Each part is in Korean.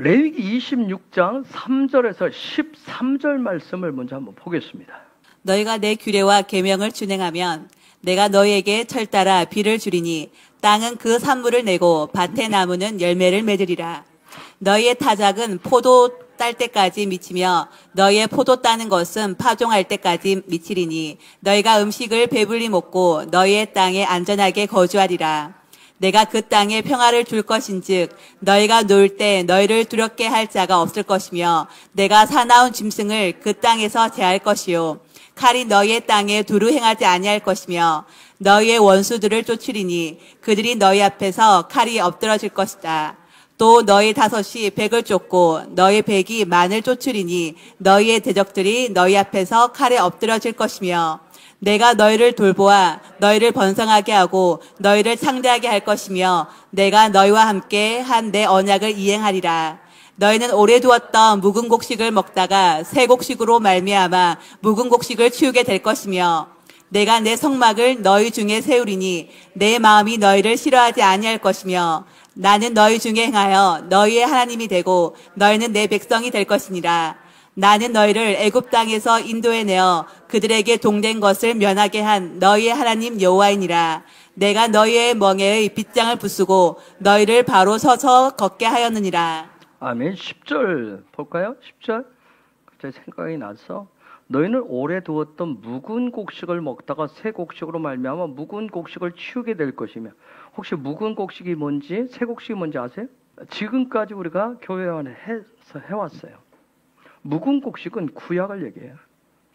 레위기 26장 3절에서 13절 말씀을 먼저 한번 보겠습니다. 너희가 내 규례와 계명을 준행하면 내가 너희에게 철따라 비를 주리니 땅은 그 산물을 내고 밭의 나무는 열매를 맺으리라. 너희의 타작은 포도 딸 때까지 미치며 너희의 포도 따는 것은 파종할 때까지 미치리니 너희가 음식을 배불리 먹고 너희의 땅에 안전하게 거주하리라. 내가 그 땅에 평화를 줄 것인즉 너희가 놀 때 너희를 두렵게 할 자가 없을 것이며 내가 사나운 짐승을 그 땅에서 제할 것이요 칼이 너희의 땅에 두루 행하지 아니할 것이며 너희의 원수들을 쫓으리니 그들이 너희 앞에서 칼이 엎드러질 것이다. 또 너희 다섯이 백을 쫓고 너희 백이 만을 쫓으리니 너희의 대적들이 너희 앞에서 칼에 엎드러질 것이며 내가 너희를 돌보아 너희를 번성하게 하고 너희를 창대하게 할 것이며 내가 너희와 함께 한 내 언약을 이행하리라. 너희는 오래 두었던 묵은 곡식을 먹다가 새 곡식으로 말미암아 묵은 곡식을 치우게 될 것이며 내가 내 성막을 너희 중에 세우리니 내 마음이 너희를 싫어하지 아니할 것이며 나는 너희 중에 행하여 너희의 하나님이 되고 너희는 내 백성이 될 것이니라. 나는 너희를 애굽 땅에서 인도해내어 그들에게 동된 것을 면하게 한 너희의 하나님 여호와이니라. 내가 너희의 멍에의 빗장을 부수고 너희를 바로 서서 걷게 하였느니라. 아멘. 10절 볼까요? 10절. 갑자기 생각이 나서 너희는 오래 두었던 묵은 곡식을 먹다가 새 곡식으로 말미암아 묵은 곡식을 치우게 될 것이며 혹시 묵은 곡식이 뭔지 새 곡식이 뭔지 아세요? 지금까지 우리가 교회 안에서 해왔어요. 묵은 곡식은 구약을 얘기해요.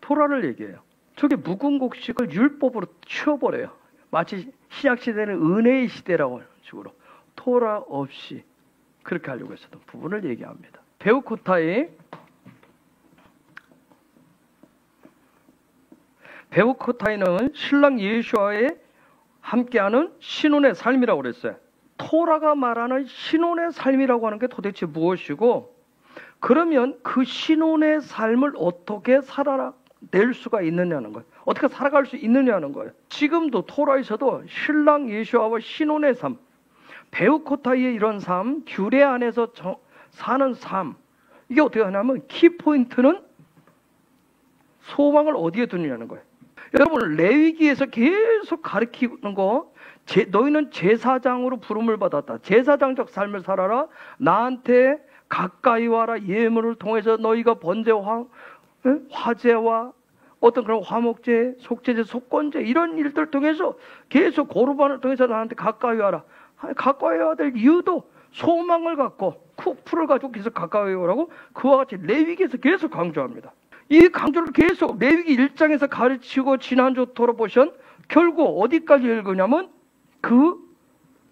토라를 얘기해요. 저게 묵은 곡식을 율법으로 치워버려요. 마치 신약시대는 은혜의 시대라고 하는 식으로 토라 없이 그렇게 하려고 했었던 부분을 얘기합니다. 베우코타이는 신랑 예수와의 함께하는 신혼의 삶이라고 그랬어요. 토라가 말하는 신혼의 삶이라고 하는 게 도대체 무엇이고 그러면 그 신혼의 삶을 어떻게 살아낼 수가 있느냐는 거예요. 어떻게 살아갈 수 있느냐는 거예요. 지금도 토라에서도 신랑 예수와의 신혼의 삶, 베우코타이의 이런 삶, 규례 안에서 사는 삶, 이게 어떻게 하냐면 키포인트는 소망을 어디에 두느냐는 거예요. 여러분 레위기에서 계속 가르치는 거 너희는 제사장으로 부름을 받았다. 제사장적 삶을 살아라. 나한테 가까이 와라. 예물을 통해서 너희가 번제, 화제와 어떤 그런 화목제, 속죄제, 속건제 이런 일들을 통해서 계속 고르반을 통해서 나한테 가까이 와라. 가까이 와야 될 이유도 소망을 갖고 쿠프를 가지고 계속 가까이 오라고 그와 같이 레위기에서 계속 강조합니다. 이 강조를 계속 레위기 1장에서 가르치고 지난주 돌아보신 결국 어디까지 읽으냐면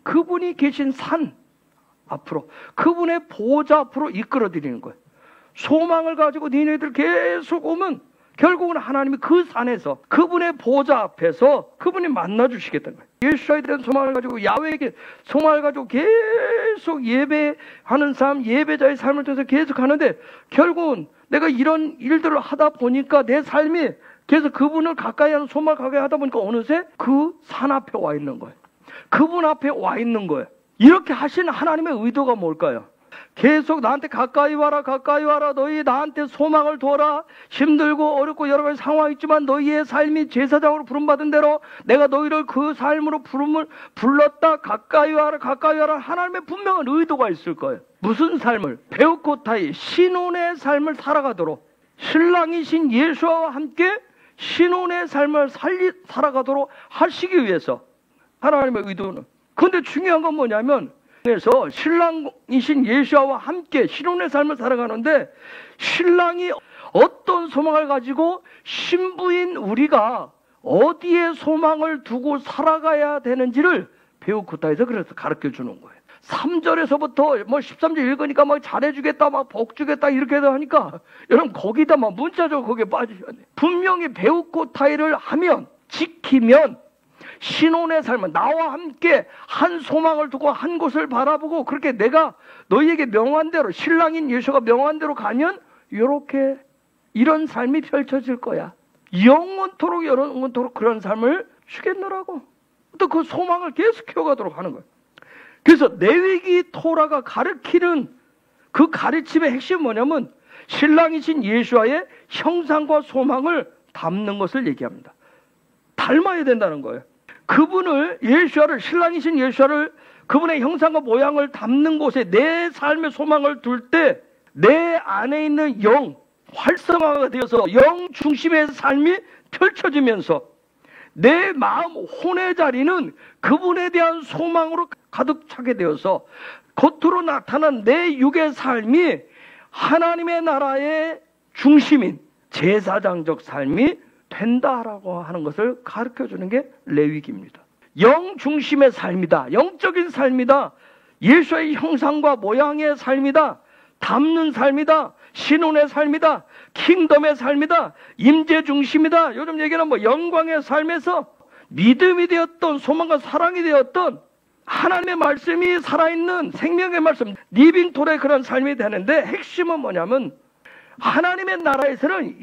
그분이 계신 산 앞으로 그분의 보좌 앞으로 이끌어드리는 거예요. 소망을 가지고 니네들 계속 오면 결국은 하나님이 그 산에서 그분의 보좌 앞에서 그분이 만나주시겠다는 거예요. 예수에 대한 소망을 가지고 야훼에게 소망을 가지고 계속 예배하는 삶, 예배자의 삶을 통해서 계속 하는데 결국은 내가 이런 일들을 하다 보니까 내 삶이 계속 그분을 가까이 하는 소망을 가까이 하다 보니까 어느새 그 산 앞에 와 있는 거예요. 그분 앞에 와 있는 거예요. 이렇게 하신 하나님의 의도가 뭘까요? 계속 나한테 가까이 와라 가까이 와라 너희 나한테 소망을 둬라 힘들고 어렵고 여러 가지 상황이 있지만 너희의 삶이 제사장으로 부름받은 대로 내가 너희를 그 삶으로 불렀다 가까이 와라 하나님의 분명한 의도가 있을 거예요. 무슨 삶을? 베우코타이 신혼의 삶을 살아가도록 신랑이신 예수와 함께 신혼의 삶을 살아가도록 하시기 위해서 하나님의 의도는 그런데 중요한 건 뭐냐면 그래서 신랑이신 예수와 함께 신혼의 삶을 살아가는데 신랑이 어떤 소망을 가지고 신부인 우리가 어디에 소망을 두고 살아가야 되는지를 베우코타에서 그래서 가르쳐 주는 거예요. 3절에서부터 13절 읽으니까 막 잘해주겠다 막 복 주겠다 이렇게 하니까 여러분 거기다 막 문자적으로 거기에 빠지셔야 돼요. 분명히 베우코타이를 하면 지키면 신혼의 삶은 나와 함께 한 소망을 두고 한 곳을 바라보고 그렇게 내가 너희에게 명한 대로 신랑인 예수가 명한 대로 가면 이런 삶이 펼쳐질 거야. 영원토록 그런 삶을 주겠노라고. 또 그 소망을 계속 키워가도록 하는 거예요. 그래서 레위기 토라가 가르치는 그 가르침의 핵심은 뭐냐면 신랑이신 예수와의 형상과 소망을 담는 것을 얘기합니다. 닮아야 된다는 거예요. 그분을 예수와를 신랑이신 예수와를 그분의 형상과 모양을 담는 곳에 내 삶의 소망을 둘 때 내 안에 있는 영 활성화가 되어서 영 중심의 삶이 펼쳐지면서 내 마음 혼의 자리는 그분에 대한 소망으로 가득 차게 되어서 겉으로 나타난 내 육의 삶이 하나님의 나라의 중심인 제사장적 삶이 된다라고 하는 것을 가르쳐주는 게 레위기입니다. 영 중심의 삶이다. 영적인 삶이다. 예수의 형상과 모양의 삶이다. 담는 삶이다. 신혼의 삶이다. 킹덤의 삶이다. 임재 중심이다. 요즘 얘기는 영광의 삶에서 믿음이 되었던 소망과 사랑이 되었던 하나님의 말씀이 살아있는 생명의 말씀, 리빙톨의 그런 삶이 되는데 핵심은 뭐냐면 하나님의 나라에서는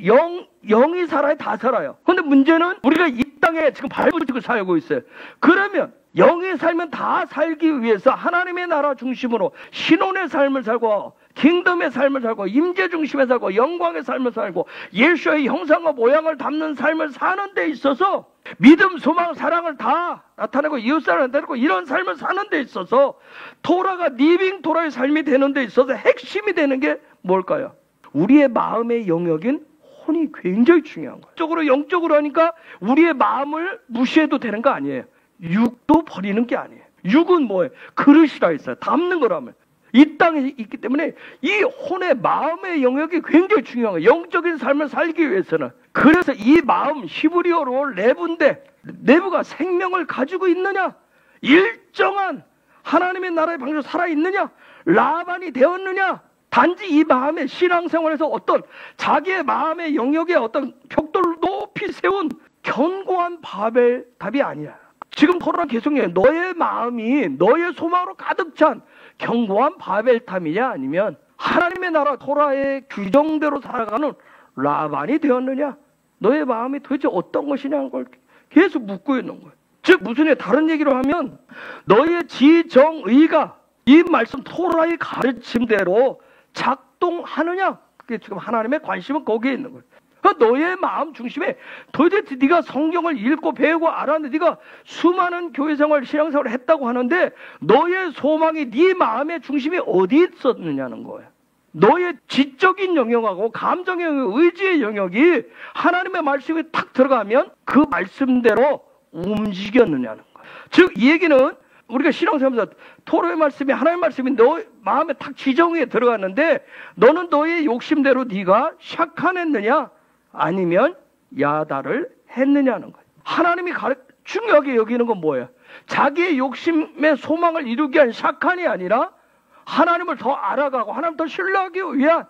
영이 살아요. 다 살아요. 그런데 문제는 우리가 이 땅에 지금 발붙이고 살고 있어요. 그러면 영의 삶은 다 살기 위해서 하나님의 나라 중심으로 신혼의 삶을 살고 킹덤의 삶을 살고 임재 중심에 살고 영광의 삶을 살고 예수의 형상과 모양을 담는 삶을 사는 데 있어서 믿음, 소망, 사랑을 다 나타내고 이웃사랑을 나타내고 이런 삶을 사는 데 있어서 토라가 리빙 토라의 삶이 되는 데 있어서 핵심이 되는 게 뭘까요? 우리의 마음의 영역인 혼이 굉장히 중요한 거예요. 영적으로 하니까 우리의 마음을 무시해도 되는 거 아니에요. 육도 버리는 게 아니에요. 육은 뭐예요? 그릇이라 했어요. 담는 거라면. 이 땅에 있기 때문에 이 혼의 마음의 영역이 굉장히 중요한 거예요. 영적인 삶을 살기 위해서는. 그래서 이 마음 히브리어로 레브인데 레브가 생명을 가지고 있느냐? 일정한 하나님의 나라의 방식으로 살아있느냐? 라반이 되었느냐? 단지 이 마음의 신앙생활에서 어떤 자기의 마음의 영역에 어떤 벽돌을 높이 세운 견고한 바벨 답이 아니야. 지금 토라는 계속 얘기해요. 너의 마음이 너의 소망으로 가득 찬 견고한 바벨탑이냐 아니면 하나님의 나라 토라의 규정대로 살아가는 라반이 되었느냐? 너의 마음이 도대체 어떤 것이냐는 걸 계속 묻고 있는 거예요. 즉 무슨 다른 얘기로 하면 너의 지정의가 이 말씀 토라의 가르침대로 작동하느냐? 그게 지금 하나님의 관심은 거기에 있는 거예요. 그러니까 너의 마음 중심에 도대체 네가 성경을 읽고 배우고 알았는데 네가 수많은 교회생활 신앙생활을 했다고 하는데 너의 소망이 네 마음의 중심이 어디 있었느냐는 거예요. 너의 지적인 영역하고 감정의 영역, 의지의 영역이 하나님의 말씀이 탁 들어가면 그 말씀대로 움직였느냐는 거예요. 즉 이 얘기는 우리가 신앙생활에서 토로의 말씀이 하나님의 말씀이 너 마음에 탁 지정에 들어갔는데 너는 너의 욕심대로 네가 샥한했느냐 아니면 야다를 했느냐는 거예요. 하나님이 중요하게 여기는 건 뭐예요? 자기의 욕심의 소망을 이루기 위한 샥한이 아니라 하나님을 더 알아가고 하나님을 더 신뢰하기 위한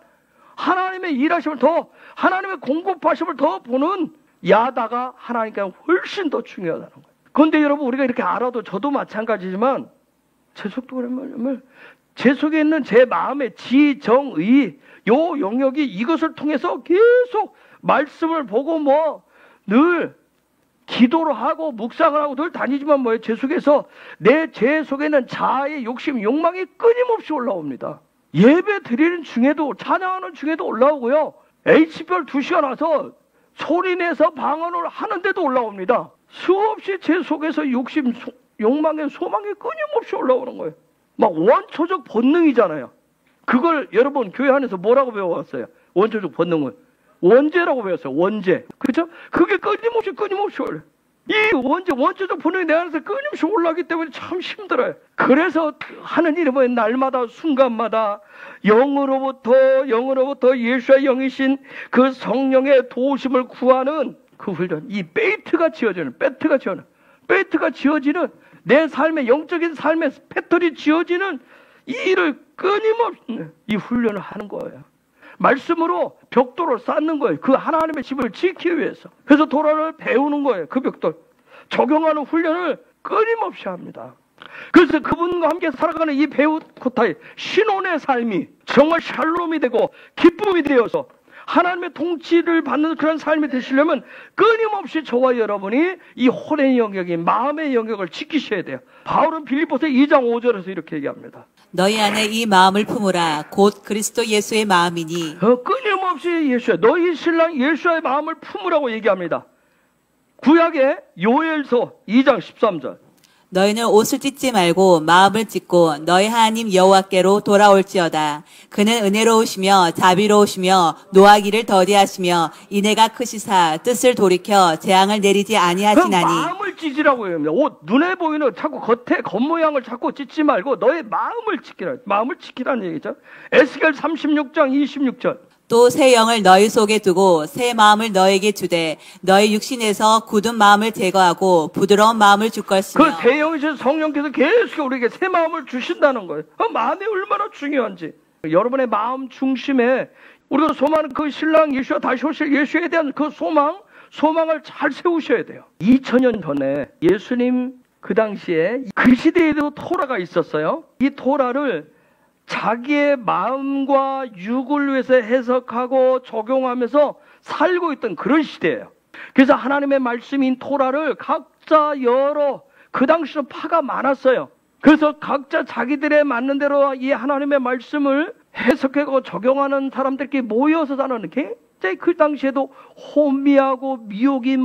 하나님의 일하심을 더 하나님의 공급하심을 더 보는 야다가 하나님께 훨씬 더 중요하다는 거예요. 그런데 여러분 우리가 이렇게 알아도 저도 마찬가지지만 제 속도 그러면 제 속에 있는 제 마음의 지정의 요 영역이 이것을 통해서 계속 말씀을 보고 늘 기도를 하고 묵상을 하고 늘 다니지만 뭐예요? 제 속에서 제 속에는 자아의 욕심, 욕망이 끊임없이 올라옵니다. 예배 드리는 중에도 찬양하는 중에도 올라오고요. H별 2시간 와서 소리내서 방언을 하는데도 올라옵니다. 수없이 제 속에서 욕심, 욕망의 소망이 끊임없이 올라오는 거예요. 막 원초적 본능이잖아요. 그걸 여러분 교회 안에서 뭐라고 배워왔어요? 원초적 본능은 원죄라고 배웠어요. 원죄. 그렇죠? 그게 끊임없이 올라요. 이 원초적 본능이 내 안에서 끊임없이 올라오기 때문에 참 힘들어요. 그래서 하는 일이 뭐예요? 날마다 순간마다 영으로부터 예수의 영이신 그 성령의 도우심을 구하는 그 훈련, 이 베이트가 지어지는 내 삶의 영적인 삶의 패턴이 지어지는 이 일을 끊임없이 이 훈련을 하는 거예요. 말씀으로 벽돌을 쌓는 거예요. 그 하나님의 집을 지키기 위해서. 그래서 토라를 배우는 거예요. 그 벽돌. 적용하는 훈련을 끊임없이 합니다. 그래서 그분과 함께 살아가는 이 베우코타의 신혼의 삶이 정말 샬롬이 되고 기쁨이 되어서 하나님의 통치를 받는 그런 삶이 되시려면 끊임없이 저와 여러분이 이 혼의 영역인 마음의 영역을 지키셔야 돼요. 바울은 빌립보서 2장 5절에서 이렇게 얘기합니다. 너희 안에 이 마음을 품으라. 곧 그리스도 예수의 마음이니. 끊임없이 예수야. 너희 신랑 예수의 마음을 품으라고 얘기합니다. 구약의 요엘서 2장 13절. 너희는 옷을 찢지 말고 마음을 찢고 너희 하나님 여호와께로 돌아올지어다. 그는 은혜로우시며 자비로우시며 노하기를 더디하시며 인애가 크시사 뜻을 돌이켜 재앙을 내리지 아니하시나니. 마음을 찢으라고 합니다. 옷 눈에 보이는 자꾸 겉에 겉모양을 자꾸 찢지 말고 너의 마음을 찢기라. 마음을 찢기라는 얘기죠. 에스겔 36장 26절. 또 새 영을 너희 속에 두고 새 마음을 너에게 주되 너희 육신에서 굳은 마음을 제거하고 부드러운 마음을 줄 것이며. 그 새 영이신 성령께서 계속 우리에게 새 마음을 주신다는 거예요. 마음이 얼마나 중요한지. 여러분의 마음 중심에 우리가 소망하는 그 신랑 예수와 다시 오실 예수에 대한 그 소망을 잘 세우셔야 돼요. 2000년 전에 예수님 그 당시에 그 시대에도 토라가 있었어요. 이 토라를 자기의 마음과 육을 위해서 해석하고 적용하면서 살고 있던 그런 시대예요. 그래서 하나님의 말씀인 토라를 각자 그 당시는 파가 많았어요. 그래서 각자 자기들의 맞는 대로 이 하나님의 말씀을 해석하고 적용하는 사람들끼리 모여서 사는 굉장히 그 당시에도 혼미하고 미혹이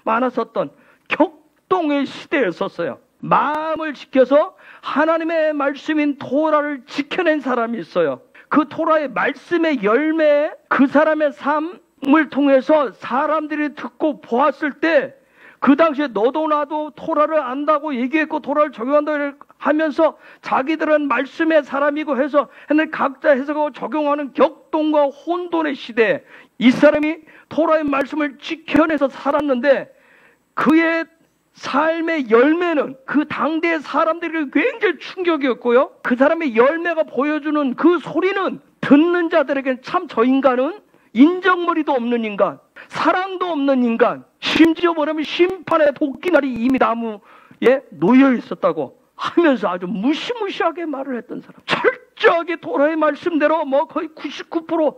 많았었던 격동의 시대였었어요. 마음을 지켜서 하나님의 말씀인 토라를 지켜낸 사람이 있어요. 그 토라의 말씀의 열매, 그 사람의 삶을 통해서 사람들이 듣고 보았을 때 그 당시에 너도 나도 토라를 안다고 얘기했고 토라를 적용한다고 하면서 자기들은 말씀의 사람이고 해서 각자 해석하고 적용하는 격동과 혼돈의 시대에 이 사람이 토라의 말씀을 지켜내서 살았는데 그의 삶의 열매는 그 당대의 사람들이 굉장히 충격이었고요. 그 사람의 열매가 보여주는 그 소리는 듣는 자들에게 참 저 인간은 인정머리도 없는 인간, 사랑도 없는 인간, 심지어 뭐냐면 심판의 도끼날이 이미 나무에 놓여 있었다고 하면서 아주 무시무시하게 말을 했던 사람. 철저하게 토라의 말씀대로 거의 99%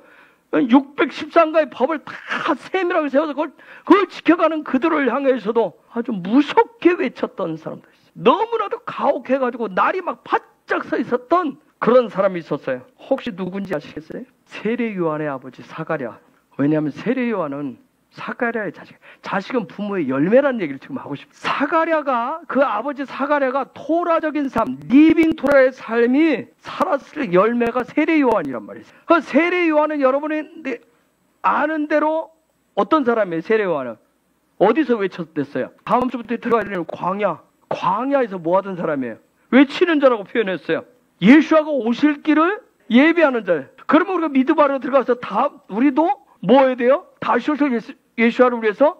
613가의 법을 다 세밀하게 세워서 그걸 지켜가는 그들을 향해서도 아주 무섭게 외쳤던 사람도 있어요. 너무나도 가혹해가지고 날이 막 바짝 서 있었던 그런 사람이 있었어요. 혹시 누군지 아시겠어요? 세례 요한의 아버지 사가랴. 왜냐하면 세례 요한은 사가랴의 자식은 부모의 열매라는 얘기를 지금 하고 싶어요. 사가랴가 그 아버지 사가랴가 토라적인 삶, 리빙 토라의 삶이 살았을 열매가 세례 요한이란 말이에요. 그 세례 요한은 여러분이 아는 대로 어떤 사람이에요? 세례 요한은 어디서 외쳤댔어요? 다음 주부터 들어가야 되는 광야에서 뭐 하던 사람이에요? 외치는 자라고 표현했어요. 예수가 오실 길을 예비하는 자예요. 그러면 우리가 믿음으로 들어가서 우리도 뭐 해야 돼요? 다시 오실 예수를 위해서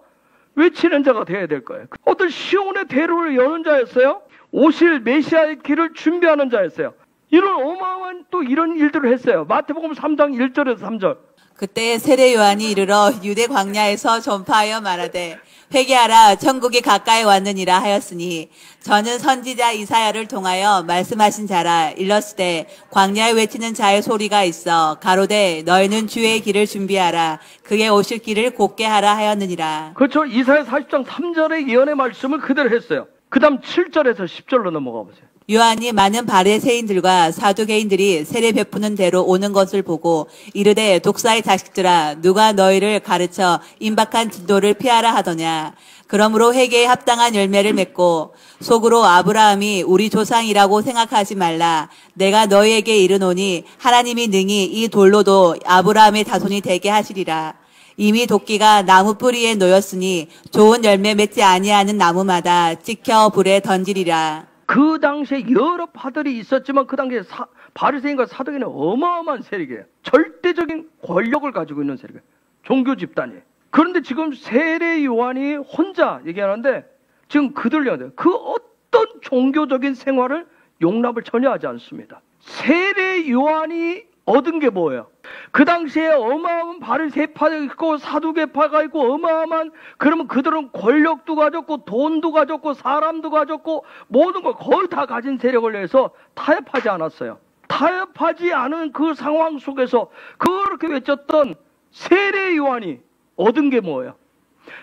외치는 자가 되어야 될 거예요. 어떤 시온의 대로를 여는 자였어요. 오실 메시아의 길을 준비하는 자였어요. 이런 어마어마한 또 이런 일들을 했어요. 마태복음 3장 1절에서 3절. 그때 세례 요한이 이르러 유대 광야에서 전파하여 말하되 회개하라 천국이 가까이 왔느니라 하였으니 저는 선지자 이사야를 통하여 말씀하신 자라. 일렀으되 광야에 외치는 자의 소리가 있어 가로되 너희는 주의 길을 준비하라 그의 오실 길을 곧게 하라 하였느니라. 그렇죠. 이사야 40장 3절의 예언의 말씀을 그대로 했어요. 그 다음 7절에서 10절로 넘어가 보세요. 요한이 많은 바리새인들과 사두개인들이 세례 베푸는 대로 오는 것을 보고 이르되 독사의 자식들아 누가 너희를 가르쳐 임박한 진도를 피하라 하더냐. 그러므로 회개에 합당한 열매를 맺고 속으로 아브라함이 우리 조상이라고 생각하지 말라. 내가 너희에게 이르노니 하나님이 능히 이 돌로도 아브라함의 자손이 되게 하시리라. 이미 도끼가 나무 뿌리에 놓였으니 좋은 열매 맺지 아니하는 나무마다 찍혀 불에 던지리라. 그 당시에 여러 파들이 있었지만 그 당시에 바리새인과 사두개인은 어마어마한 세력이에요. 절대적인 권력을 가지고 있는 세력이에요. 종교 집단이에요. 그런데 지금 세례 요한이 혼자 얘기하는데 지금 그들요. 그 어떤 종교적인 생활을 용납을 전혀 하지 않습니다. 세례 요한이 얻은 게 뭐예요? 그 당시에 어마어마한 바리새파가 있고 사두개파가 있고 어마어마한, 그러면 그들은 권력도 가졌고 돈도 가졌고 사람도 가졌고 모든 걸 거의 다 가진 세력을 내서 타협하지 않았어요. 타협하지 않은 그 상황 속에서 그렇게 외쳤던 세례 요한이 얻은 게 뭐예요?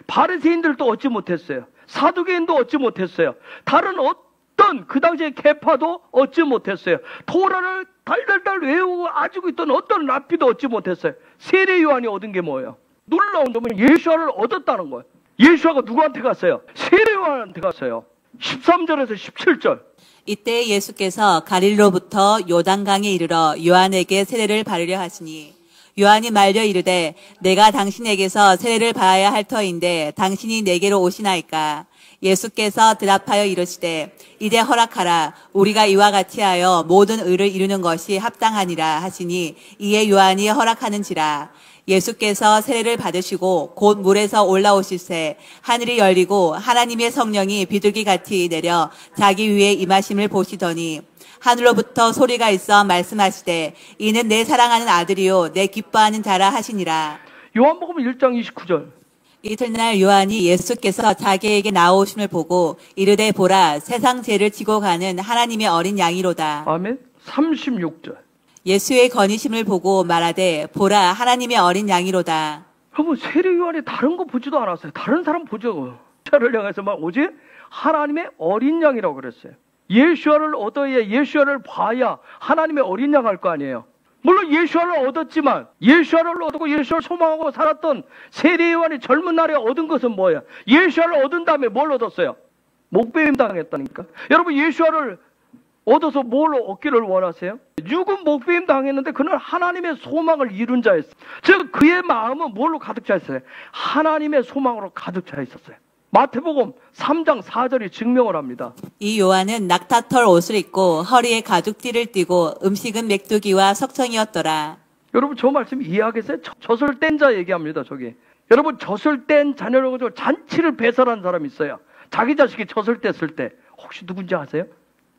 바리새인들도 얻지 못했어요. 사두개인도 얻지 못했어요. 다른 어떤 어떤 그 당시에 계파도 얻지 못했어요. 토라를 달달달 외우고 가지고 있던 어떤 랍비도 얻지 못했어요. 세례 요한이 얻은 게 뭐예요? 놀라운 점은 예수와를 얻었다는 거예요. 예수와가 누구한테 갔어요? 세례 요한한테 갔어요. 13절에서 17절. 이때 예수께서 갈릴로부터 요단강에 이르러 요한에게 세례를 받으려 하시니 요한이 말려 이르되 내가 당신에게서 세례를 받아야 할 터인데 당신이 내게로 오시나이까. 예수께서 대답하여 이르시되 이제 허락하라. 우리가 이와 같이 하여 모든 의를 이루는 것이 합당하니라 하시니 이에 요한이 허락하는지라. 예수께서 세례를 받으시고 곧 물에서 올라오실새 하늘이 열리고 하나님의 성령이 비둘기같이 내려 자기 위에 임하심을 보시더니 하늘로부터 소리가 있어 말씀하시되 이는 내 사랑하는 아들이요 내 기뻐하는 자라 하시니라. 요한복음 1장 29절. 이튿날 요한이 예수께서 자기에게 나오심을 보고 이르되 보라 세상 죄를 지고 가는 하나님의 어린 양이로다. 아멘. 36절. 예수의 건의심을 보고 말하되 보라 하나님의 어린 양이로다. 여러분 세례 요한이 다른 거 보지도 않았어요. 다른 사람 보죠. 저를 향해서 막 오지 하나님의 어린 양이라고 그랬어요. 예수와를 얻어야 예수와를 봐야 하나님의 어린 양 할 거 아니에요. 물론 예수와를 얻었지만 예수와를 얻고 예수를 소망하고 살았던 세례 요한이 젊은 날에 얻은 것은 뭐예요? 예수와를 얻은 다음에 뭘 얻었어요? 목배임 당했다니까. 여러분 예수와를 얻어서 뭘 얻기를 원하세요? 육은 목배임 당했는데 그는 하나님의 소망을 이룬 자였어요. 즉 그의 마음은 뭘로 가득 차 있어요? 하나님의 소망으로 가득 차 있었어요. 마태복음 3장 4절이 증명을 합니다. 이 요한은 낙타털 옷을 입고 허리에 가죽띠를 띠고 음식은 메뚜기와 석청이었더라. 여러분 저 말씀 이해하겠어요? 젖을 뗀 자 얘기합니다. 저기 여러분 젖을 뗀 자녀라고 가지고 잔치를 배설한 사람이 있어요. 자기 자식이 젖을 뗐을 때 혹시 누군지 아세요?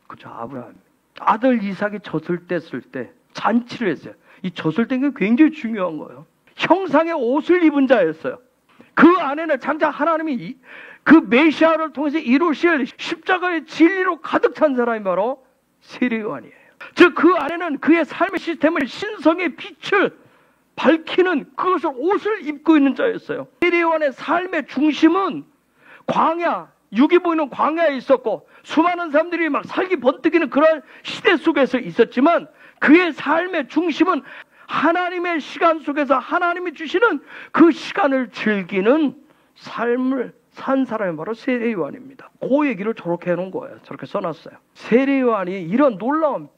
그죠, 아브라함. 아들 이삭이 젖을 뗐을 때 잔치를 했어요. 이 젖을 뗀 게 굉장히 중요한 거예요. 형상의 옷을 입은 자였어요. 그 안에는 장차 하나님이 그 메시아를 통해서 이루실 십자가의 진리로 가득 찬 사람이 바로 세례 요한이에요. 즉 그 안에는 그의 삶의 시스템을 신성의 빛을 밝히는 그것을 옷을 입고 있는 자였어요. 세례 요한의 삶의 중심은 광야, 육이 보이는 광야에 있었고 수많은 사람들이 막 살기 번뜩이는 그런 시대 속에서 있었지만 그의 삶의 중심은 하나님의 시간 속에서 하나님이 주시는 그 시간을 즐기는 삶을 산 사람이 바로 세례 요한입니다. 그 얘기를 저렇게 해놓은 거예요. 저렇게 써놨어요. 세례 요한이 이런 놀라운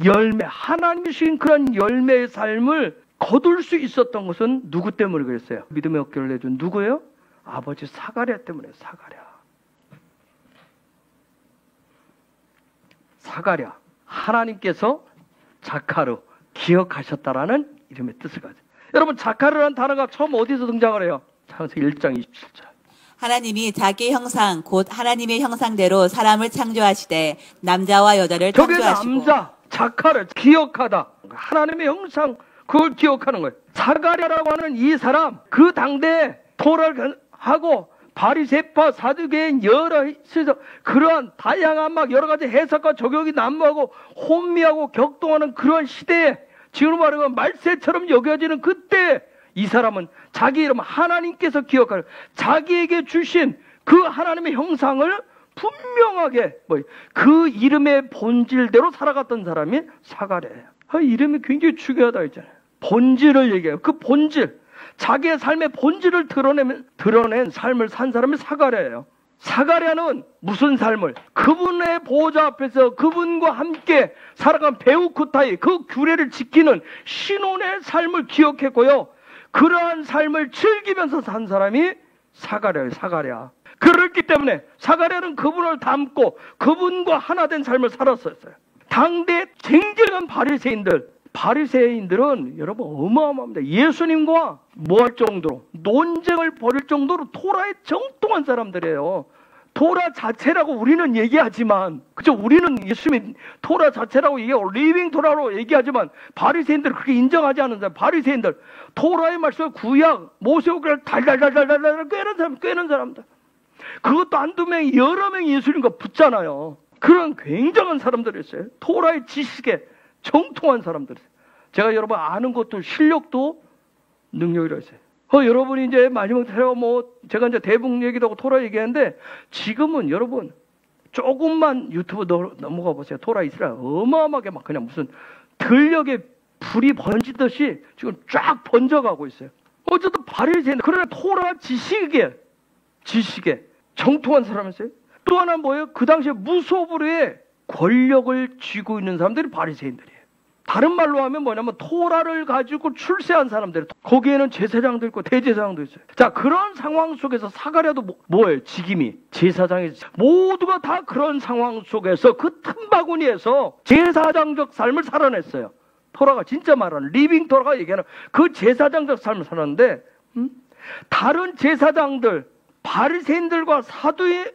열매, 하나님이 주신 그런 열매의 삶을 거둘 수 있었던 것은 누구 때문에 그랬어요? 믿음의 어깨를 내준 누구예요? 아버지 사가랴 때문에. 사가랴. 하나님께서 자카르 기억하셨다라는 이름의 뜻을 가져. 여러분 자카르라는 단어가 처음 어디서 등장을 해요? 창세기 1장 27절. 하나님이 자기 형상 곧 하나님의 형상대로 사람을 창조하시되 남자와 여자를 저게 창조하시고. 남자 자카르 기억하다. 하나님의 형상 그걸 기억하는 거예요. 사가랴라고 하는 이 사람 그 당대에 토라를 하고 바리새파 사두개인 여러 있어서 그러한 다양한 막 여러 가지 해석과 적용이 난무하고 혼미하고 격동하는 그런 시대에 지금 말하면 말세처럼 여겨지는 그때 이 사람은 자기 이름 하나님께서 기억하는 자기에게 주신 그 하나님의 형상을 분명하게 그 이름의 본질대로 살아갔던 사람이 사가랴예요. 이름이 굉장히 중요하다 했잖아요. 본질을 얘기해요. 그 본질. 자기의 삶의 본질을 드러낸 삶을 산 사람이 사가랴예요. 사가랴는 무슨 삶을? 그분의 보호자 앞에서 그분과 함께 살아간 베우쿠타이 그 규례를 지키는 신혼의 삶을 기억했고요. 그러한 삶을 즐기면서 산 사람이 사가랴예요. 사가랴. 그렇기 때문에 사가랴는 그분을 닮고 그분과 하나 된 삶을 살았었어요. 당대 쟁쟁한 바리새인들은 여러분 어마어마합니다. 예수님과 뭐 할 정도로 논쟁을 벌일 정도로 토라에 정통한 사람들이에요. 토라 자체라고 우리는 얘기하지만 그죠? 우리는 예수님이 토라 자체라고 얘기하고 리빙 토라로 얘기하지만 바리새인들은 그렇게 인정하지 않는 사람. 바리새인들 토라의 말씀 구약 모세오기를 달달달달달 꿰는 사람들. 그것도 한두 명이 여러 명이 예수님과 붙잖아요. 그런 굉장한 사람들이었어요. 토라의 지식에 정통한 사람들. 제가 여러분 아는 것도 실력도 능력이라 했어요. 여러분이 이제 마지막 테러 제가 이제 대북 얘기도 하고 토라 얘기하는데 지금은 여러분 조금만 유튜브 넘어가 보세요. 토라 이스라엘 어마어마하게 막 그냥 무슨 들녘에 불이 번지듯이 지금 쫙 번져가고 있어요. 어쨌든 바리새인들, 그러나 토라 지식에 정통한 사람이었어요. 또 하나 뭐예요? 그 당시에 무소불위의 권력을 쥐고 있는 사람들이 바리새인들이에요. 다른 말로 하면 뭐냐면 토라를 가지고 출세한 사람들, 거기에는 제사장도 있고 대제사장도 있어요. 자, 그런 상황 속에서 사가랴도 뭐예요? 직임이 제사장이, 모두가 다 그런 상황 속에서 그 틈바구니에서 제사장적 삶을 살아냈어요. 토라가 진짜 말하는, 리빙 토라가 얘기하는 그 제사장적 삶을 살았는데, 다른 제사장들, 바리새인들과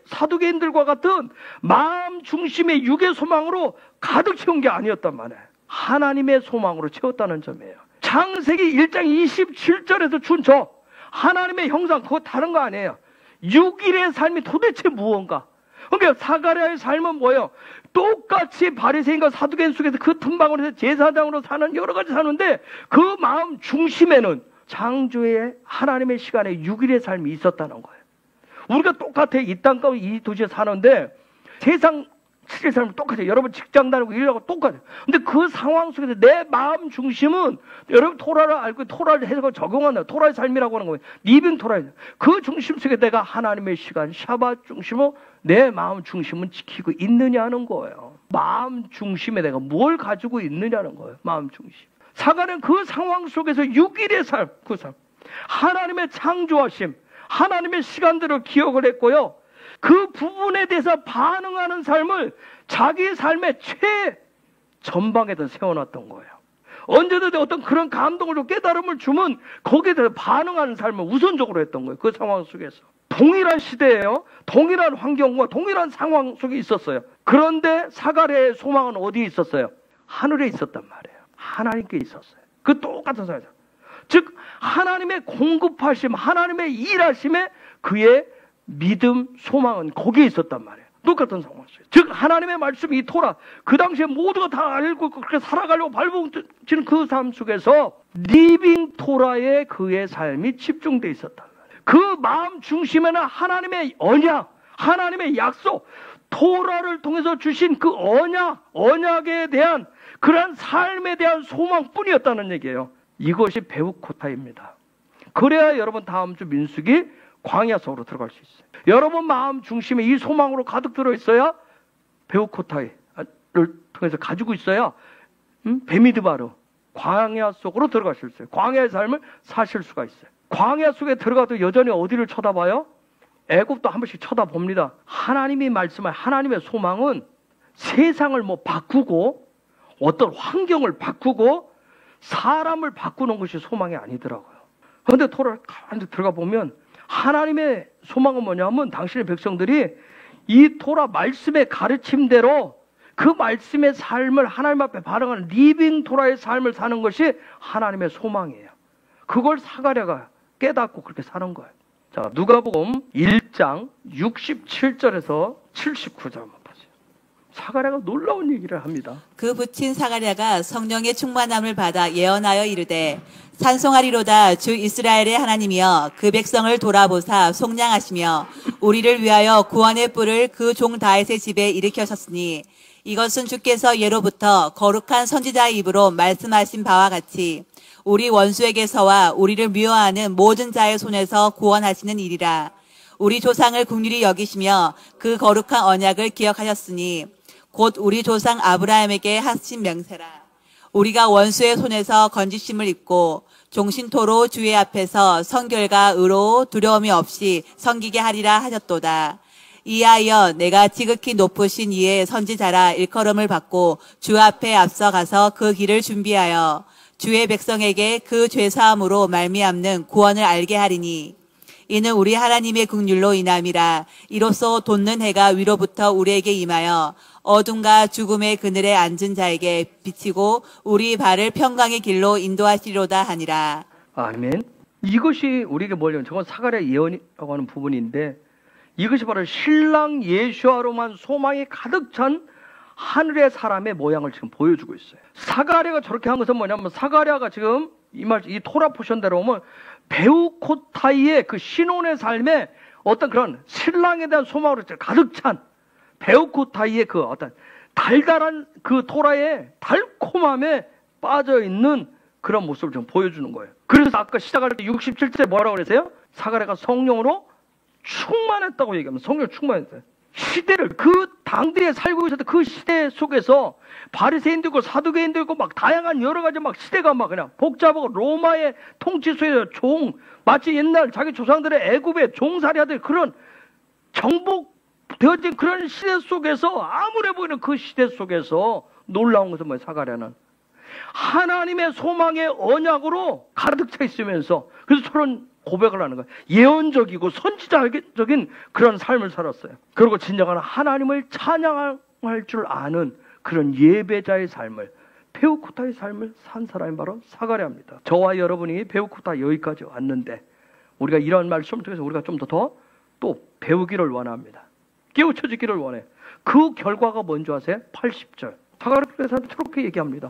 사두개인들과 같은 마음 중심의 육의 소망으로 가득 채운 게 아니었단 말이에요. 하나님의 소망으로 채웠다는 점이에요. 창세기 1장 27절에서 준 저 하나님의 형상, 그거 다른 거 아니에요. 6일의 삶이 도대체 무언가? 그러니까 사가랴의 삶은 뭐예요? 똑같이 바리새인과 사두개인 속에서 그 틈바구니에서 제사장으로 사는, 여러 가지 사는데 그 마음 중심에는 창조의 하나님의 시간에 6일의 삶이 있었다는 거예요. 우리가 똑같아 이 땅 가운데 이 도시에 사는데 세상 7일 삶은 똑같아요. 여러분 직장 다니고 일하고 똑같아요. 근데 그 상황 속에서 내 마음 중심은, 여러분 토라를 알고 토라를 해석을 적용한다. 토라의 삶이라고 하는 거예요. 리빙 토라예요. 그 중심 속에 내가 하나님의 시간, 샤밧 중심으로 내 마음 중심은 지키고 있느냐는 거예요. 마음 중심에 내가 뭘 가지고 있느냐는 거예요. 마음 중심. 사가랴는 그 상황 속에서 6일의 삶, 그 삶, 하나님의 창조하심, 하나님의 시간들을 기억을 했고요. 그 부분에 대해서 반응하는 삶을 자기 삶의 최전방에다 세워놨던 거예요. 언제든지 어떤 그런 감동을, 깨달음을 주면 거기에 대해서 반응하는 삶을 우선적으로 했던 거예요. 그 상황 속에서. 동일한 시대예요. 동일한 환경과 동일한 상황 속에 있었어요. 그런데 사가랴의 소망은 어디에 있었어요? 하늘에 있었단 말이에요. 하나님께 있었어요. 그 똑같은 사람. 즉 하나님의 공급하심, 하나님의 일하심에 그의 믿음, 소망은 거기에 있었단 말이에요. 똑같은 상황이었어요. 즉 하나님의 말씀이, 이 토라, 그 당시에 모두가 다 알고 그렇게 살아가려고 발버둥치는 그 삶 속에서 리빙 토라에 그의 삶이 집중되어 있었단 말이에요. 그 마음 중심에는 하나님의 언약, 하나님의 약속, 토라를 통해서 주신 그 언약에 대한 그러한 삶에 대한 소망뿐이었다는 얘기예요. 이것이 베우코타입니다. 그래야 여러분 다음 주 민수기 광야 속으로 들어갈 수 있어요. 여러분 마음 중심에 이 소망으로 가득 들어있어야 베우코타이를 통해서 가지고 있어야 베미드바르 광야 속으로 들어갈 수 있어요. 광야의 삶을 사실 수가 있어요. 광야 속에 들어가도 여전히 어디를 쳐다봐요? 애굽도 한 번씩 쳐다봅니다. 하나님이 말씀한 하나님의 소망은 세상을 뭐 바꾸고 어떤 환경을 바꾸고 사람을 바꾸는 것이 소망이 아니더라고요. 그런데 토라를 가만히 들어가 보면 하나님의 소망은 뭐냐면 당신의 백성들이 이 토라 말씀의 가르침대로 그 말씀의 삶을 하나님 앞에 반응하는 리빙 토라의 삶을 사는 것이 하나님의 소망이에요. 그걸 사가랴가 깨닫고 그렇게 사는 거예요. 자, 누가복음 1장 67절에서 79절 한번 보세요. 사가랴가 놀라운 얘기를 합니다. 그 붙인 사가랴가 성령의 충만함을 받아 예언하여 이르되 찬송하리로다. 주 이스라엘의 하나님이여, 그 백성을 돌아보사 속량하시며 우리를 위하여 구원의 뿔을 그 종 다윗의 집에 일으켜셨으니 이것은 주께서 예로부터 거룩한 선지자의 입으로 말씀하신 바와 같이 우리 원수에게서와 우리를 미워하는 모든 자의 손에서 구원하시는 일이라. 우리 조상을 긍휼히 여기시며 그 거룩한 언약을 기억하셨으니 곧 우리 조상 아브라함에게 하신 명세라. 우리가 원수의 손에서 건지심을 입고 종신토로 주의 앞에서 성결과 의로 두려움이 없이 섬기게 하리라 하셨도다. 이하여 내가 지극히 높으신 이의 선지자라 일컬음을 받고 주 앞에 앞서가서 그 길을 준비하여 주의 백성에게 그 죄사함으로 말미암는 구원을 알게 하리니 이는 우리 하나님의 긍휼로 인함이라. 이로써 돋는 해가 위로부터 우리에게 임하여 어둠과 죽음의 그늘에 앉은 자에게 비치고 우리 발을 평강의 길로 인도하시리로다 하니라. 아멘. 이것이 우리에게 뭐냐면 저건 사가랴 예언이라고 하는 부분인데 이것이 바로 신랑 예수아로만 소망이 가득 찬 하늘의 사람의 모양을 지금 보여주고 있어요. 사가랴가 저렇게 한 것은 뭐냐면 사가랴가 지금 이 토라 포션대로 오면 베우코타이의 그 신혼의 삶에 어떤 그런 신랑에 대한 소망으로 가득 찬 베우코타이의 그 어떤 달달한 그 토라의 달콤함에 빠져있는 그런 모습을 좀 보여주는 거예요. 그래서 아까 시작할 때 67절 뭐라고 그랬어요? 사가랴가 성령으로 충만했다고 얘기하면 성령 충만했어요. 시대를 그 당대에 살고 있었던 그 시대 속에서 바리새인도 있고 사두개인도 있고 막 다양한 여러 가지 막 시대가 막 그냥 복잡하고 로마의 통치 속에서 마치 옛날 자기 조상들의 애굽의 종살이하던 그런 정복되어진 그런 시대 속에서 암울해 보이는 그 시대 속에서 놀라운 것은 뭐예요? 사가랴는 하나님의 소망의 언약으로 가득 차 있으면서 그래서 저런 고백을 하는 거예요. 예언적이고 선지자적인 그런 삶을 살았어요. 그리고 진정한 하나님을 찬양할 줄 아는 그런 예배자의 삶을, 베우코타의 삶을 산 사람이 바로 사가랴입니다. 저와 여러분이 베우코타 여기까지 왔는데 우리가 이런 말씀을 통해서 우리가 좀 더 또 배우기를 원합니다. 깨우쳐지기를 원해. 그 결과가 뭔지 아세요? 80절. 사가랴에서 저렇게 얘기합니다.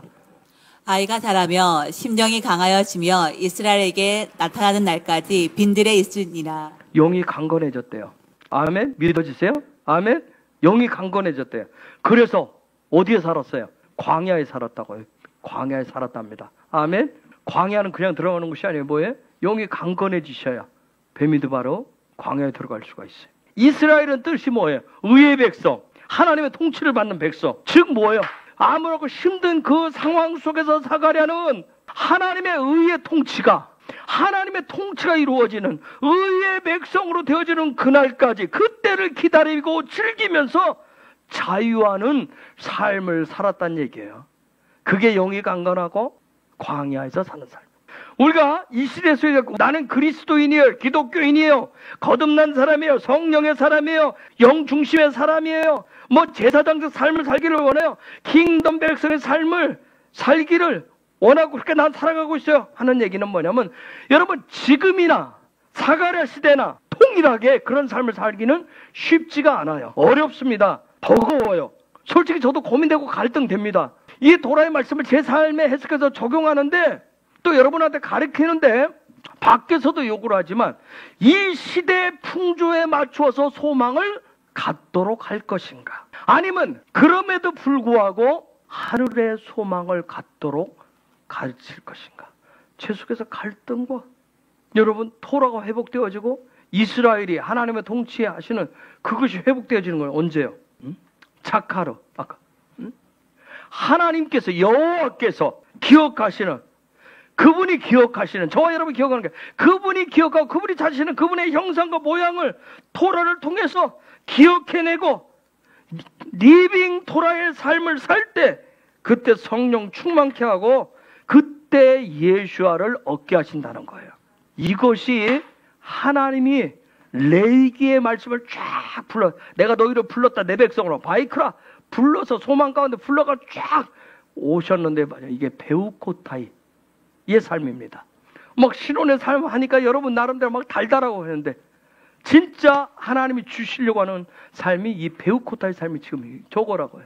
아이가 자라며 심령이 강하여지며 이스라엘에게 나타나는 날까지 빈들에 있으니라. 영이 강건해졌대요. 아멘? 믿어지세요? 아멘? 영이 강건해졌대요. 그래서 어디에 살았어요? 광야에 살았다고요. 광야에 살았답니다. 아멘? 광야는 그냥 들어가는 것이 아니에요. 뭐예요? 영이 강건해지셔야 뱀이도 바로 광야에 들어갈 수가 있어요. 이스라엘은 뜻이 뭐예요? 의의 백성, 하나님의 통치를 받는 백성. 즉 뭐예요? 아무렇고 힘든 그 상황 속에서 사가랴는 하나님의 의의 통치가 이루어지는 의의 백성으로 되어지는 그날까지 그때를 기다리고 즐기면서 자유하는 삶을 살았다는 얘기예요. 그게 영이 강건하고 광야에서 사는 삶. 우리가 이 시대 속에 나는 그리스도인이에요, 기독교인이에요, 거듭난 사람이에요, 성령의 사람이에요, 영 중심의 사람이에요, 뭐 제사장적 삶을 살기를 원해요, 킹덤 백성의 삶을 살기를 원하고 그렇게 난 살아가고 있어요 하는 얘기는 뭐냐면, 여러분 지금이나 사가랴 시대나 동일하게 그런 삶을 살기는 쉽지가 않아요. 어렵습니다. 버거워요. 솔직히 저도 고민되고 갈등됩니다. 이 도라의 말씀을 제 삶에 해석해서 적용하는데 또 여러분한테 가르치는데 밖에서도 요구를 하지만 이 시대의 풍조에 맞추어서 소망을 갖도록 할 것인가, 아니면 그럼에도 불구하고 하늘의 소망을 갖도록 가르칠 것인가. 제 속에서 갈등과, 여러분 토라가 회복되어지고 이스라엘이 하나님의 통치하시는 그것이 회복되어지는 건 언제요? 자카르 아까 하나님께서 여호와께서 기억하시는, 그분이 기억하시는, 저와 여러분이 기억하는 게 그분이 기억하고 그분이 찾으시는 그분의 형상과 모양을 토라를 통해서 기억해내고 리빙 토라의 삶을 살 때 그때 성령 충만케 하고 그때 예수아를 얻게 하신다는 거예요. 이것이 하나님이 레위기의 말씀을 쫙 불러, 내가 너희를 불렀다 내 백성으로 바이크라 불러서 소망 가운데 불러가 쫙 오셨는데 이게 베우코타이의 삶입니다. 막 신혼의 삶 하니까 여러분 나름대로 막 달달하고 했는데 진짜 하나님이 주시려고 하는 삶이 이 베우코타의 삶이 지금 저거라고요.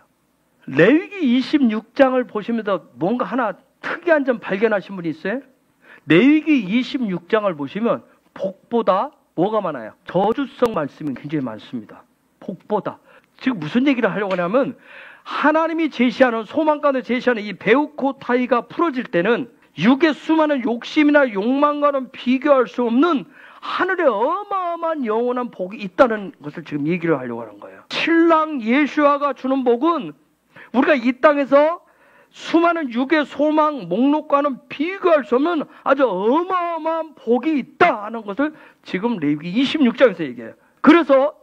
레위기 26장을 보시면서 뭔가 하나 특이한 점 발견하신 분이 있어요? 레위기 26장을 보시면 복보다 뭐가 많아요? 저주성 말씀이 굉장히 많습니다. 복보다. 지금 무슨 얘기를 하려고 하냐면 하나님이 제시하는, 소망 가운데 제시하는 이 베우코타이가 풀어질 때는 육의 수많은 욕심이나 욕망과는 비교할 수 없는 하늘에 어마어마한 영원한 복이 있다는 것을 지금 얘기를 하려고 하는 거예요. 신랑 예수아가 주는 복은 우리가 이 땅에서 수많은 육의 소망 목록과는 비교할 수 없는 아주 어마어마한 복이 있다 하는 것을 지금 레위기 26장에서 얘기해요. 그래서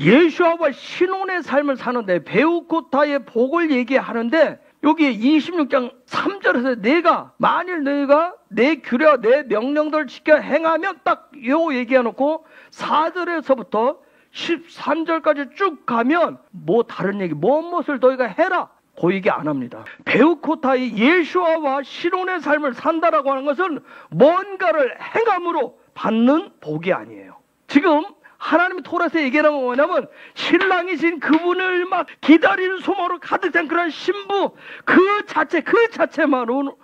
예수아와 신혼의 삶을 사는데 베우코타의 복을 얘기하는데 여기 26장 3절에서 만일 너희가 내 규례와 내 명령들을 지켜 행하면 딱 요 얘기해놓고 4절에서부터 13절까지 쭉 가면 뭐 다른 얘기, 무엇을 너희가 해라, 그 얘기 안 합니다. 베우코타의 예수아와 신혼의 삶을 산다라고 하는 것은 뭔가를 행함으로 받는 복이 아니에요. 지금 하나님이 토라에서 얘기하는 건 뭐냐면 신랑이신 그분을 막 기다리는 소망으로 가득 찬 그런 신부 그 자체만으로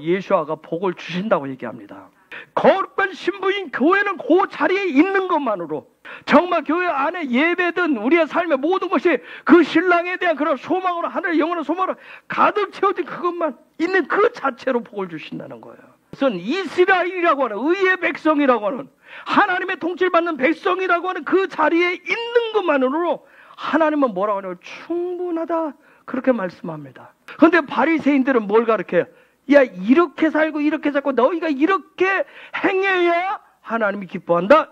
예수아가 복을 주신다고 얘기합니다. 거룩한 신부인 교회는 그 자리에 있는 것만으로 정말 교회 안에 예배든 우리의 삶의 모든 것이 그 신랑에 대한 그런 소망으로 하늘의 영원한 소망으로 가득 채워진 그것만 있는 그 자체로 복을 주신다는 거예요. 그것은 이스라엘이라고 하는 의의 백성이라고 하는 하나님의 통치를 받는 백성이라고 하는 그 자리에 있는 것만으로 하나님은 뭐라고 하냐면 충분하다 그렇게 말씀합니다. 그런데 바리새인들은 뭘 가르쳐요? 야, 이렇게 살고 이렇게 살고 너희가 이렇게 행해야 하나님이 기뻐한다.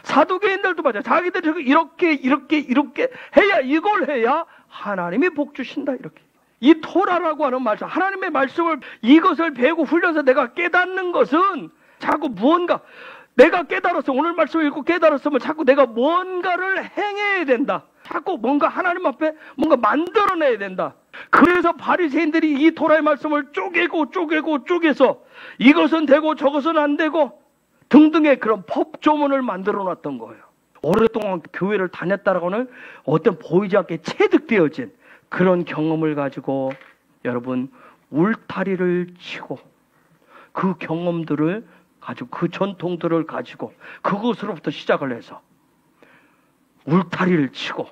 사두개인들도 맞아. 자기들이 이렇게 해야, 이걸 해야 하나님이 복 주신다. 이렇게. 이 토라라고 하는 말씀, 하나님의 말씀을 이것을 배우고 훈련해서 내가 깨닫는 것은 자꾸 무언가 내가 깨달았어. 오늘 말씀을 읽고 깨달았으면 자꾸 내가 뭔가를 행해야 된다. 자꾸 뭔가 하나님 앞에 뭔가 만들어내야 된다. 그래서 바리새인들이 이 토라의 말씀을 쪼개서 이것은 되고 저것은 안 되고 등등의 그런 법조문을 만들어 놨던 거예요. 오랫동안 교회를 다녔다라고는 어떤 보이지 않게 체득되어진 그런 경험을 가지고 여러분 울타리를 치고 그 경험들을 가지고 그 전통들을 가지고 그것으로부터 시작을 해서 울타리를 치고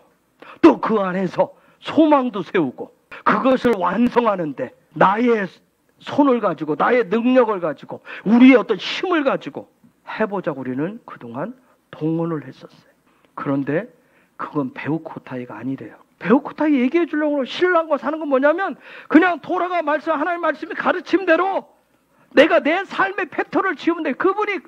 또 그 안에서 소망도 세우고 그것을 완성하는데 나의 손을 가지고 나의 능력을 가지고 우리의 어떤 힘을 가지고 해보자고 우리는 그동안 동원을 했었어요. 그런데 그건 베우코타이가 아니래요. 베우코타이 얘기해 주려고 신랑과 사는 건 뭐냐면 그냥 토라가 말씀 하나님 말씀이 가르침대로 내가 내 삶의 패턴을 지으면 돼. 그분이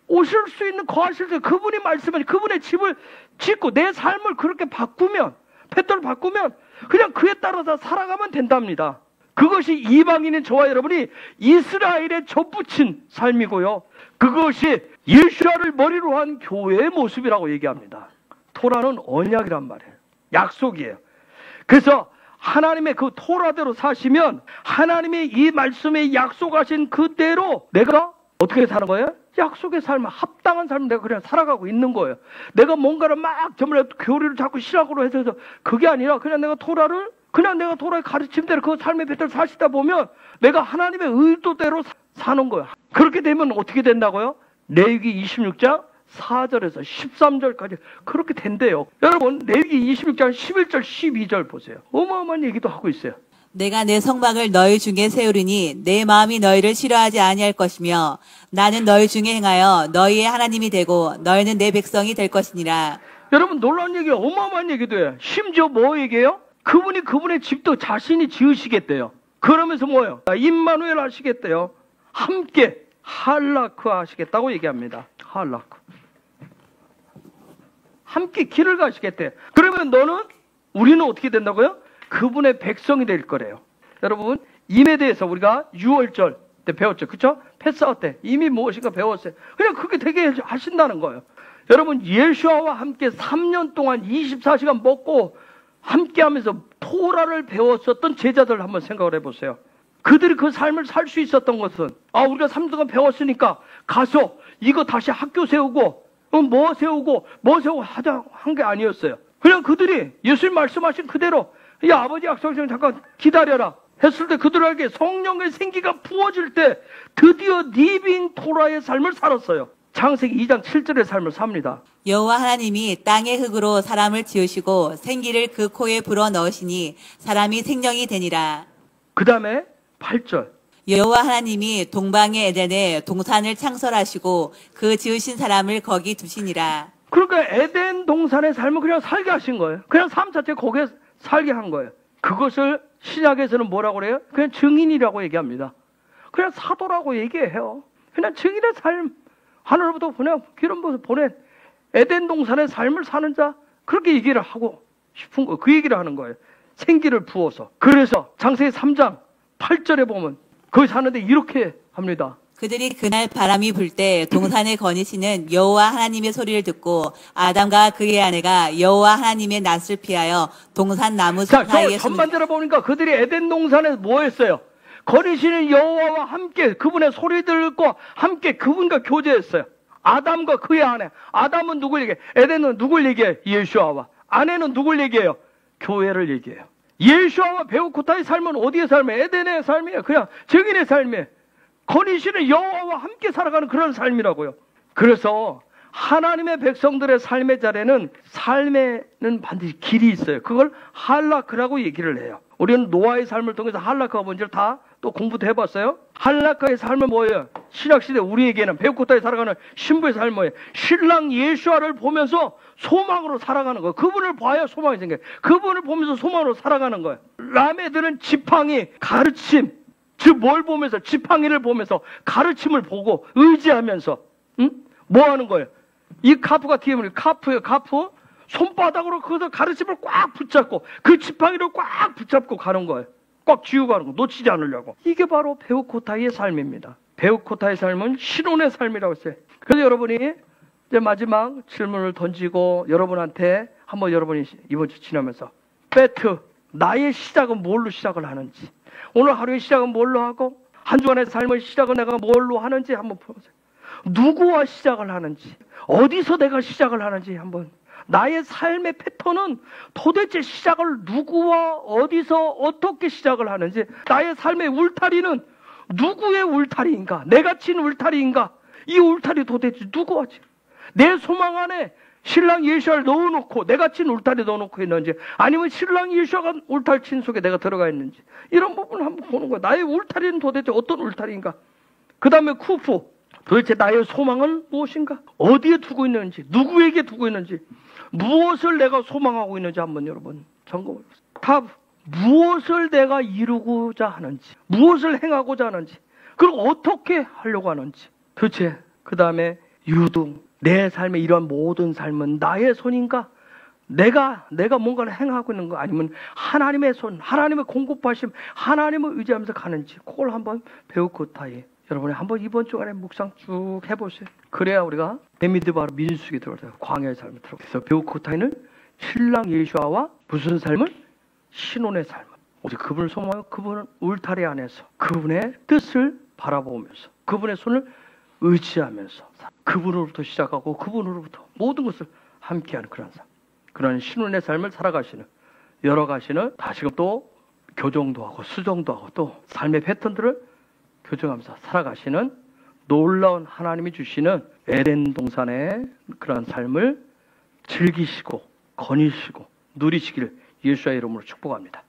오실 수 있는 거하실 때 그분이 말씀을 그분의 집을 짓고 내 삶을 그렇게 바꾸면 패턴을 바꾸면 그냥 그에 따라서 살아가면 된답니다. 그것이 이방인인 저와 여러분이 이스라엘에 접붙인 삶이고요. 그것이 예수아를 머리로 한 교회의 모습이라고 얘기합니다. 토라는 언약이란 말이에요. 약속이에요. 그래서 하나님의 그 토라대로 사시면 하나님의 이 말씀에 약속하신 그대로 내가 어떻게 사는 거예요? 약속의 삶을 합당한 삶을 내가 그냥 살아가고 있는 거예요. 내가 뭔가를 막 정말 교리를 자꾸 실학으로 해서 그게 아니라 그냥 내가 토라의 가르침대로 그 삶의 배틀을 사시다 보면 내가 하나님의 의도대로 사는 거예요. 그렇게 되면 어떻게 된다고요? 레위기 26장 4절에서 13절까지 그렇게 된대요. 여러분 레위기 26장 11절 12절 보세요. 어마어마한 얘기도 하고 있어요. 내가 내 성막을 너희 중에 세우리니 내 마음이 너희를 싫어하지 아니할 것이며 나는 너희 중에 행하여 너희의 하나님이 되고 너희는 내 백성이 될 것이니라. 여러분 놀라운 얘기예요. 어마어마한 얘기도 해요. 심지어 뭐 얘기해요? 그분이 그분의 집도 자신이 지으시겠대요. 그러면서 뭐예요? 임마누엘 하시겠대요. 함께 할라크 하시겠다고 얘기합니다. 할라크. 함께 길을 가시겠대요. 그러면 우리는 어떻게 된다고요? 그분의 백성이 될 거래요. 여러분 임에 대해서 우리가 6월절 때 배웠죠. 그렇죠? 패사어 때 이미 무엇인가 배웠어요. 그냥 그게 되게 하신다는 거예요. 여러분 예수아와 함께 3년 동안 24시간 먹고 함께 하면서 토라를 배웠었던 제자들 한번 생각을 해보세요. 그들이 그 삶을 살 수 있었던 것은 우리가 3년 동안 배웠으니까 가서 이거 다시 학교 세우고 뭐 세우고 하자 한 게 아니었어요. 그냥 그들이 예수님 말씀하신 그대로 야 아버지 약속하시면 잠깐 기다려라 했을 때 그들에게 성령의 생기가 부어질 때 드디어 리빙 토라의 삶을 살았어요. 창세기 2장 7절의 삶을 삽니다. 여호와 하나님이 땅의 흙으로 사람을 지으시고 생기를 그 코에 불어 넣으시니 사람이 생명이 되니라. 그 다음에 8절. 여호와 하나님이 동방의 에덴에 동산을 창설하시고 그 지으신 사람을 거기 두시니라. 그러니까 에덴 동산의 삶을 그냥 살게 하신 거예요. 그냥 삶 자체 거기에 살게 한 거예요. 그것을 신약에서는 뭐라고 그래요? 그냥 증인이라고 얘기합니다. 그냥 사도라고 얘기해요. 그냥 증인의 삶. 하늘로부터 기름 부어서 보낸 에덴 동산의 삶을 사는 자. 그렇게 얘기를 하고 싶은 거예요. 그 얘기를 하는 거예요. 생기를 부어서. 그래서 창세기 3장 8절에 보면 거기 사는데 이렇게 합니다. 그들이 그날 바람이 불 때 동산에 거니시는 여호와 하나님의 소리를 듣고 아담과 그의 아내가 여호와 하나님의 낯을 피하여 동산 나무 사이에 전반대로 보니까 그들이 에덴 동산에 뭐 했어요? 거니시는 여호와와 함께 그분의 소리 듣고 함께 그분과 교제했어요. 아담과 그의 아내. 아담은 누굴 얘기해? 에덴은 누굴 얘기해? 예수아와. 아내는 누굴 얘기해요? 교회를 얘기해요. 예수아와 베우코타의 삶은 어디의 삶이에요? 에덴의 삶이에요. 그냥 증인의 삶이에요. 거니시는 여호와와 함께 살아가는 그런 삶이라고요. 그래서 하나님의 백성들의 삶의 자리에는 삶에는 반드시 길이 있어요. 그걸 할라크라고 얘기를 해요. 우리는 노아의 삶을 통해서 할라크가 뭔지를 다 또 공부도 해봤어요. 할라크의 삶은 뭐예요? 신약시대 우리에게는 베오코타에 살아가는 신부의 삶은 뭐예요? 신랑 예수아를 보면서 소망으로 살아가는 거예요. 그분을 봐야 소망이 생겨요. 그분을 보면서 소망으로 살아가는 거예요. 라메들은 지팡이, 가르침, 즉 뭘 보면서? 지팡이를 보면서 가르침을 보고 의지하면서 뭐 하는 거예요? 이 카프가 뒤에 보면 카프예요. 카프. 손바닥으로 그 가르침을 꽉 붙잡고 그 지팡이를 꽉 붙잡고 가는 거예요. 꽉 쥐고 가는 거. 놓치지 않으려고. 이게 바로 베오코타의 삶입니다. 베오코타의 삶은 신혼의 삶이라고 했어요. 그래서 여러분이 이제 마지막 질문을 던지고 여러분한테 한번 여러분이 이번 주 지나면서 배트, 나의 시작은 뭘로 시작을 하는지, 오늘 하루의 시작은 뭘로 하고 한 주간의 삶의 시작은 내가 뭘로 하는지 한번 보세요. 누구와 시작을 하는지, 어디서 내가 시작을 하는지 한번. 나의 삶의 패턴은 도대체 시작을 누구와 어디서 어떻게 시작을 하는지, 나의 삶의 울타리는 누구의 울타리인가? 내가 친 울타리인가? 이 울타리 도대체 누구와 친? 내 소망 안에 신랑 예수아를 넣어놓고 내가 친 울타리 넣어놓고 있는지, 아니면 신랑 예수아가 울타리 친 속에 내가 들어가 있는지, 이런 부분을 한번 보는 거야. 나의 울타리는 도대체 어떤 울타리인가? 그 다음에 쿠프, 도대체 나의 소망은 무엇인가? 어디에 두고 있는지, 누구에게 두고 있는지, 무엇을 내가 소망하고 있는지 한번 여러분 점검해 보세요. 탑, 무엇을 내가 이루고자 하는지, 무엇을 행하고자 하는지, 그리고 어떻게 하려고 하는지. 도대체 그 다음에 유등, 내 삶의 이러한 모든 삶은 나의 손인가? 내가 뭔가를 행하고 있는 거, 아니면 하나님의 손, 하나님의 공급하심, 하나님을 의지하면서 가는지, 그걸 한번 베오코타에 여러분이 한번 이번 주간에 묵상 쭉 해보세요. 그래야 우리가 데미드바로 민수기 들어가요. 광야의 삶을 들어가요. 그래서 베오코타에는 신랑 예수아와 무슨 삶을? 신혼의 삶을. 오직 그분을 소망하고 그분은 울타리 안에서 그분의 뜻을 바라보면서 그분의 손을 의지하면서 그분으로부터 시작하고 그분으로부터 모든 것을 함께하는 그런 삶. 그런 신혼의 삶을 살아가시는, 열어가시는, 다시금 또 교정도 하고 수정도 하고 또 삶의 패턴들을 교정하면서 살아가시는 놀라운 하나님이 주시는 에덴 동산의 그런 삶을 즐기시고 거니시고 누리시기를 예수의 이름으로 축복합니다.